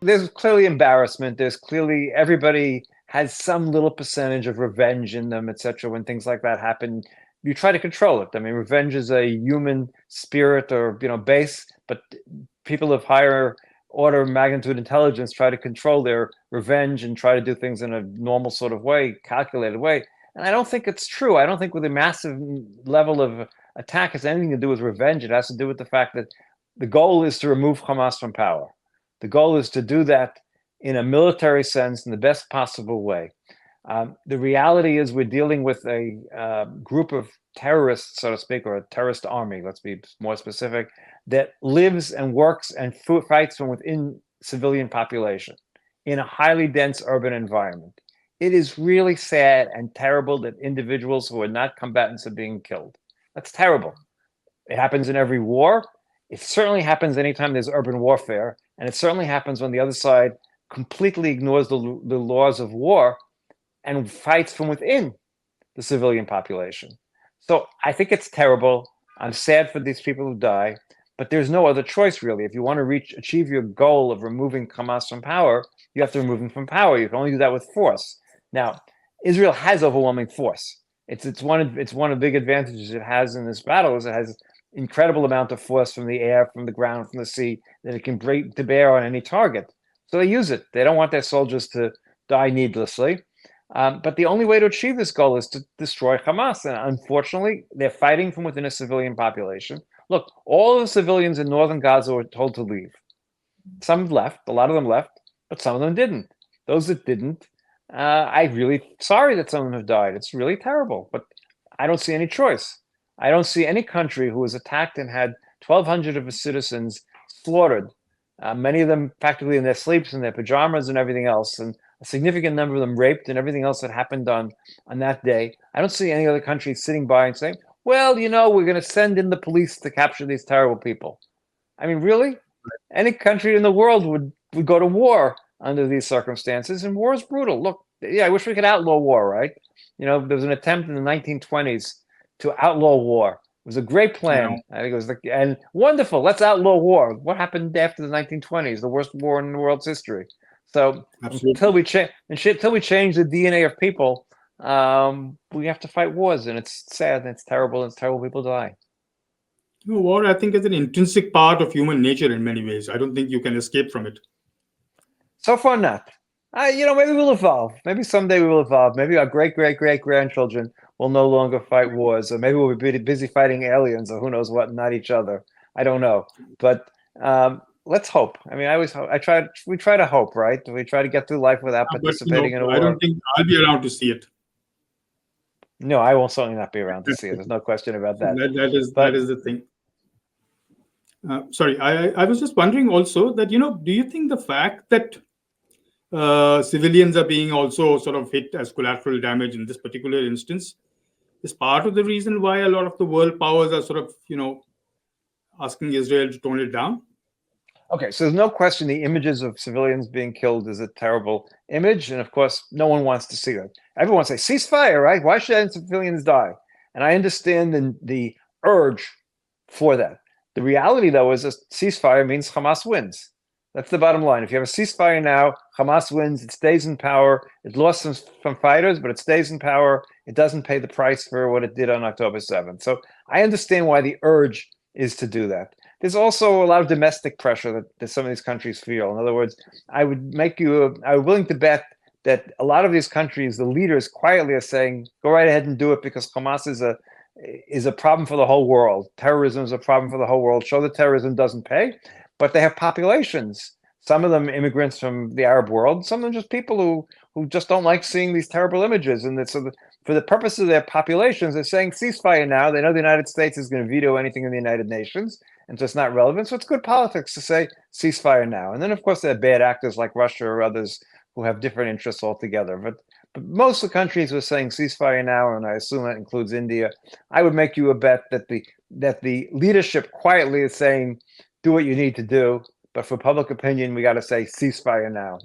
there's clearly embarrassment. There's clearly everybody has some little percentage of revenge in them, etc. When things like that happen, you try to control it. I mean, revenge is a human spirit or base, but people of higher order of magnitude intelligence try to control their revenge and try to do things in a normal sort of way, calculated way. And I don't think it's true. I don't think with a massive level of attack has anything to do with revenge. It has to do with the fact that the goal is to remove Hamas from power. The goal is to do that in a military sense in the best possible way. The reality is we're dealing with a group of terrorists, so to speak, or a terrorist army, let's be more specific, that lives and works and fights from within civilian population in a highly dense urban environment. It is really sad and terrible that individuals who are not combatants are being killed. That's terrible. It happens in every war. It certainly happens anytime there's urban warfare. And it certainly happens when the other side completely ignores the laws of war and fights from within the civilian population. So I think it's terrible. I'm sad for these people who die, but there's no other choice really. If you want to achieve your goal of removing Hamas from power, you have to remove them from power. You can only do that with force. Now, Israel has overwhelming force. It's one of the big advantages it has in this battle is it has incredible amount of force from the air, from the ground, from the sea that it can bring to bear on any target. So they use it. They don't want their soldiers to die needlessly. But the only way to achieve this goal is to destroy Hamas. And unfortunately, they're fighting from within a civilian population. Look, all the civilians in northern Gaza were told to leave. Some left, a lot of them left, but some of them didn't. Those that didn't, I'm really sorry that some of them have died. It's really terrible, but I don't see any choice. I don't see any country who was attacked and had 1,200 of its citizens slaughtered, many of them practically in their sleeps, in their pajamas and everything else, and a significant number of them raped and everything else that happened on that day. I don't see any other country sitting by and saying, well, we're going to send in the police to capture these terrible people. I mean, really? Any country in the world would go to war under these circumstances, and war is brutal. Look, yeah, I wish we could outlaw war, right? There was an attempt in the 1920s to outlaw war. It was a great plan. I think it was and wonderful. Let's outlaw war. What happened after the 1920s? The worst war in the world's history. So until we change the DNA of people, we have to fight wars, and it's sad and it's terrible. And it's terrible people die. War, I think, is an intrinsic part of human nature in many ways. I don't think you can escape from it. So far, not. Maybe we'll evolve. Maybe someday we will evolve. Maybe our great-great-great-grandchildren will no longer fight wars, or maybe we'll be busy fighting aliens, or who knows what, not each other. I don't know. But let's hope. I mean, we try to hope, right? We try to get through life without participating in a war. I don't think I'll be around to see it. No, I will certainly not be around to see it. There's no question about that. That is the thing. Sorry, I was just wondering also that, do you think the fact that civilians are being also sort of hit as collateral damage in this particular instance is part of the reason why a lot of the world powers are sort of, asking Israel to tone it down? Okay, so there's no question the images of civilians being killed is a terrible image. And of course, no one wants to see that. Everyone says, ceasefire, right? Why should civilians die? And I understand the urge for that. The reality, though, is a ceasefire means Hamas wins. That's the bottom line. If you have a ceasefire now, Hamas wins. It stays in power. It lost some fighters, but it stays in power. It doesn't pay the price for what it did on October 7th. So I understand why the urge is to do that. There's also a lot of domestic pressure that some of these countries feel. In other words, I'm willing to bet that a lot of these countries, the leaders quietly are saying, go right ahead and do it because Hamas is a problem for the whole world. Terrorism is a problem for the whole world. Show that terrorism doesn't pay, but they have populations. Some of them immigrants from the Arab world, some of them just people who just don't like seeing these terrible images. And so for the purpose of their populations, they're saying ceasefire now. They know the United States is going to veto anything in the United Nations, and so it's not relevant. So it's good politics to say ceasefire now. And then, of course, there are bad actors like Russia or others who have different interests altogether. But most of the countries were saying ceasefire now, and I assume that includes India. I would make you a bet that the leadership quietly is saying, do what you need to do. But for public opinion, we got to say ceasefire now.